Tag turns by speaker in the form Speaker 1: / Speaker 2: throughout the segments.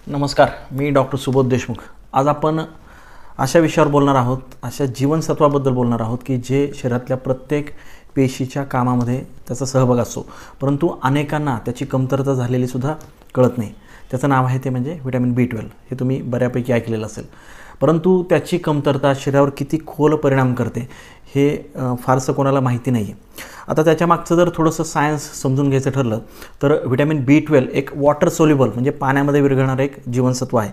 Speaker 1: नमस्कार, मी डॉक्टर सुबोध देशमुख। आज आपण अशा विषयावर बोलणार आहोत, अशा जीवनसत्वाबद्दल बोलणार आहोत की जे शरीरातल्या प्रत्येक पेशीच्या कामामध्ये त्याचा सहभाग असतो, परंतु अनेकांना त्याची कमतरता झालेली सुद्धा कळत नाही। त्याचं नाव आहे ते म्हणजे व्हिटॅमिन B12। हे तुम्ही बऱ्यापैकी ऐकलेलं असेल, परंतु त्याची कमतरता शरीरावर किती खोल परिणाम करते हे फारसं कोणाला माहिती नाही आहे। आता त्याच्या मागचं जर थोडंसं सायन्स समजून घ्यायचं ठरलं तर व्हिटॅमिन B12 एक वॉटर सोल्युबल म्हणजे पाण्यामध्ये विरघळणारं एक जीवनसत्व आहे।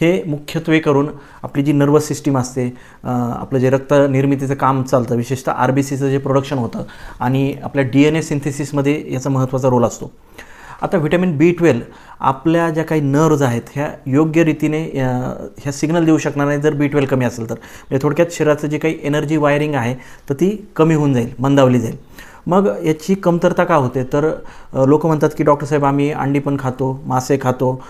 Speaker 1: हे मुख्यत्वे करून आपली जी नर्वस सिस्टीम असते, आपलं जे रक्त निर्मितीचं काम चालतं, विशेषतः RBCचं जे प्रोडक्शन होतं आणि आपल्या DNA सिंथेसिसमध्ये याचा महत्त्वाचा रोल असतो। आता व्हिटॅमिन B12 आपल्या ज्या काही नर्व्ज आहेत ह्या योग्य रीतीने ह्या सिग्नल देऊ शकणार नाही जर B12 कमी असेल तर। म्हणजे थोडक्यात शरीराचं जे काही एनर्जी वायरिंग आहे तर ती कमी होऊन जाईल, मंदावली जाईल। मग याची कमतरता का होते तर लोक म्हणतात की डॉक्टर साहेब आम्ही अंडी पण खातो, मासे खातो,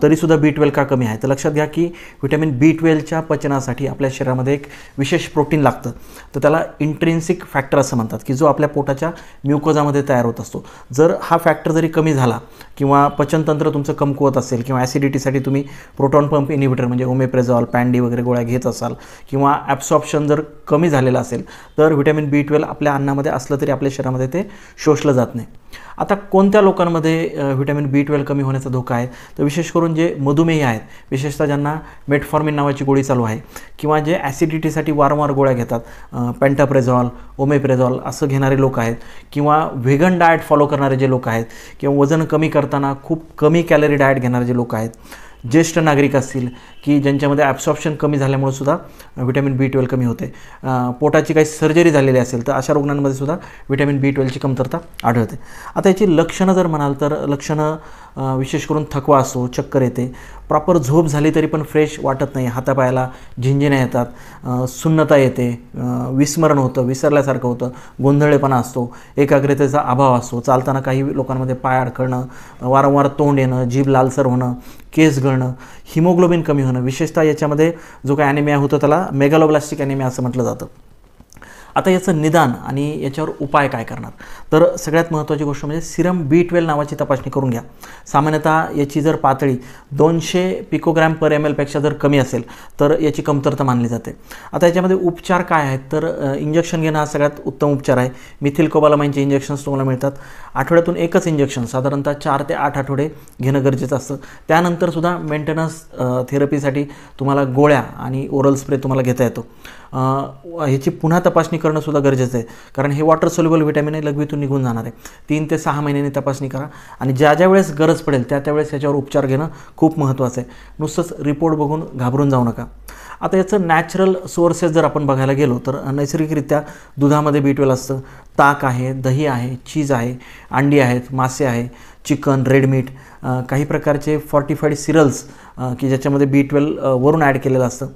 Speaker 1: तरीसुद्धा B12 का कमी आहे। तर लक्षात घ्या की व्हिटॅमिन B12च्या पचनासाठी आपल्या शरीरामध्ये एक विशेष प्रोटीन लागतं, तर त्याला इंट्रिन्सिक फॅक्टर असं म्हणतात की जो आपल्या पोटाच्या म्युकोजामध्ये तयार होत असतो। जर हा फॅक्टर जरी कमी झाला किंवा पचनतंत्र तुमचं कमकुवत असेल किंवा ॲसिडिटीसाठी तुम्ही प्रोटॉन पंप इनिबिटर म्हणजे ओमेप्रेझॉल, पॅन्डी वगैरे गोळ्या घेत असाल किंवा ॲब्सॉर्प्शन जर कमी झालेलं असेल तर व्हिटॅमिन B12 आपल्या अन्नामध्ये असलं तरी आपल्या शरीरामध्ये ते शोषलं जात नाही। आता कोणत्या लोकांमध्ये व्हिटॅमिन B12 कमी होण्याचा धोका आहे तर विशेष करून जे मधुमेही आहेत, विशेषतः ज्यांना मेटफॉर्मिन नावाची गोळी चालू आहे किंवा जे ॲसिडिटीसाठी वारंवार गोळ्या घेतात, पेंटाप्रेझॉल, ओमेप्रेझॉल असं घेणारे लोक आहेत किंवा व्हेगन डाएट फॉलो करणारे जे लोक आहेत किंवा वजन कमी करताना खूप कमी कॅलरी डाएट घेणारे जे लोक आहेत, ज्येष्ठ नागरिक असतील की ज्यांच्यामध्ये ॲब्सॉर्प्शन कमी झाल्यामुळे सुद्धा व्हिटॅमिन B12 कमी होते, पोटाची काही सर्जरी झालेली असेल तर अशा रुग्णांमध्ये सुद्धा व्हिटॅमिन B12ची कमतरता आढळते। आता याची लक्षणं जर म्हणाल तर लक्षणं विशेष करून थकवा असतो, चक्कर येते, प्रॉपर झोप झाली तरी पण फ्रेश वाटत नाही, हातापायाला झिंझिण्या येतात, सुन्नता येते, विस्मरण होतं, विसरल्यासारखं होतं, गोंधळेपणा असतो, एकाग्रतेचा अभाव असतो, चालताना काही लोकांमध्ये पाय अडखळणं, वारंवार तोंड येणं, जीभ लालसर होणं, केस गळणं, हिमोग्लोबिन कमी होणं, विशेषतः याच्यामध्ये जो काही ॲनिमिया होतो त्याला मेगालोब्लास्टिक ॲनिमिया असं म्हटलं जातं। आता याचं निदान आणि याच्यावर उपाय काय करणार तर सगळ्यात महत्त्वाची गोष्ट म्हणजे सिरम B12 नावाची तपासणी करून घ्या। सामान्यतः याची जर पातळी 200 पिकोग्रॅम पर ml पेक्षा जर कमी असेल तर याची कमतरता मानली जाते। आता याच्यामध्ये उपचार काय आहेत तर इंजेक्शन घेणं हा सगळ्यात उत्तम उपचार आहे। मिथिल कोबालामाइनचे इंजेक्शन्स तुम्हाला मिळतात, आठवड्यातून एकच इंजेक्शन साधारणतः 4 ते 8 आठवडे घेणं गरजेचं असतं। त्यानंतरसुद्धा मेंटेनन्स थेरपीसाठी तुम्हाला गोळ्या आणि ओरल स्प्रे तुम्हाला घेता येतो। ह्याची पुन्हा तपासणी करणं सुद्धा गरजेचं आहे, कारण हे वॉटर सोल्युबल व्हिटॅमिन आहे, लघवीतून निघून जाणार आहे। 3 ते 6 महिन्यांनी तपासणी करा आणि ज्या वेळेस गरज पडेल त्यावेळेस याच्यावर उपचार घेणं खूप महत्त्वाचं आहे। नुसतंच रिपोर्ट बघून घाबरून जाऊ नका। आता याचं नॅचरल सोर्सेस जर आपण बघायला गेलो तर नैसर्गिकरित्या दुधामध्ये B12 असतं, ताक आहे, दही आहे, चीज आहे, अंडी आहेत, मासे आहे, चिकन, रेड मीट, काही प्रकारचे फॉर्टिफाईड सिरल्स की ज्याच्यामध्ये B12 वरून ॲड केलेलं असतं।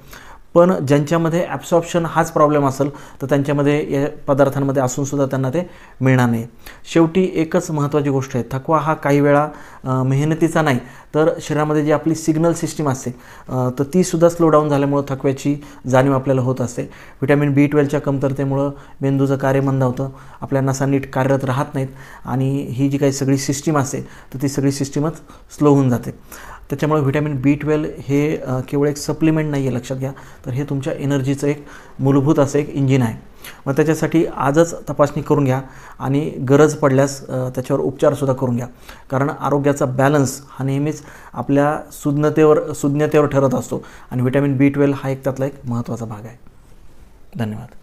Speaker 1: पण ज्यांच्यामध्ये ॲब्सॉर्प्शन हाच प्रॉब्लेम असेल तर त्यांच्यामध्ये या पदार्थांमध्ये असूनसुद्धा त्यांना ते मिळणार नाही। शेवटी एकच महत्त्वाची गोष्ट आहे, थकवा हा काही वेळा मेहनतीचा नाही तर शरीरामध्ये जी आपली सिग्नल सिस्टीम असते तर तीसुद्धा स्लो डाऊन झाल्यामुळं थकव्याची जाणीव आपल्याला होत असते। व्हिटॅमिन B12च्या कमतरतेमुळं मेंदूचं कार्य मंदावतं, आपल्या नसा नीट कार्यरत राहत नाहीत आणि ही जी काही सगळी सिस्टीम असते तर ती सगळी सिस्टीमच स्लो होऊन जाते। त्याच्यामुळे व्हिटॅमिन B12 हे केवळ एक सप्लिमेंट नाही आहे, लक्षात घ्या, तर हे तुमच्या एनर्जीचं एक मूलभूत असं एक इंजिन आहे। मग त्याच्यासाठी आजच तपासणी करून घ्या आणि गरज पडल्यास त्याच्यावर उपचारसुद्धा करून घ्या, कारण आरोग्याचा बॅलन्स हा नेहमीच आपल्या सुज्ञतेवर ठरत असतो आणि व्हिटॅमिन B12 हा एक त्यातला एक महत्त्वाचा भाग आहे। धन्यवाद।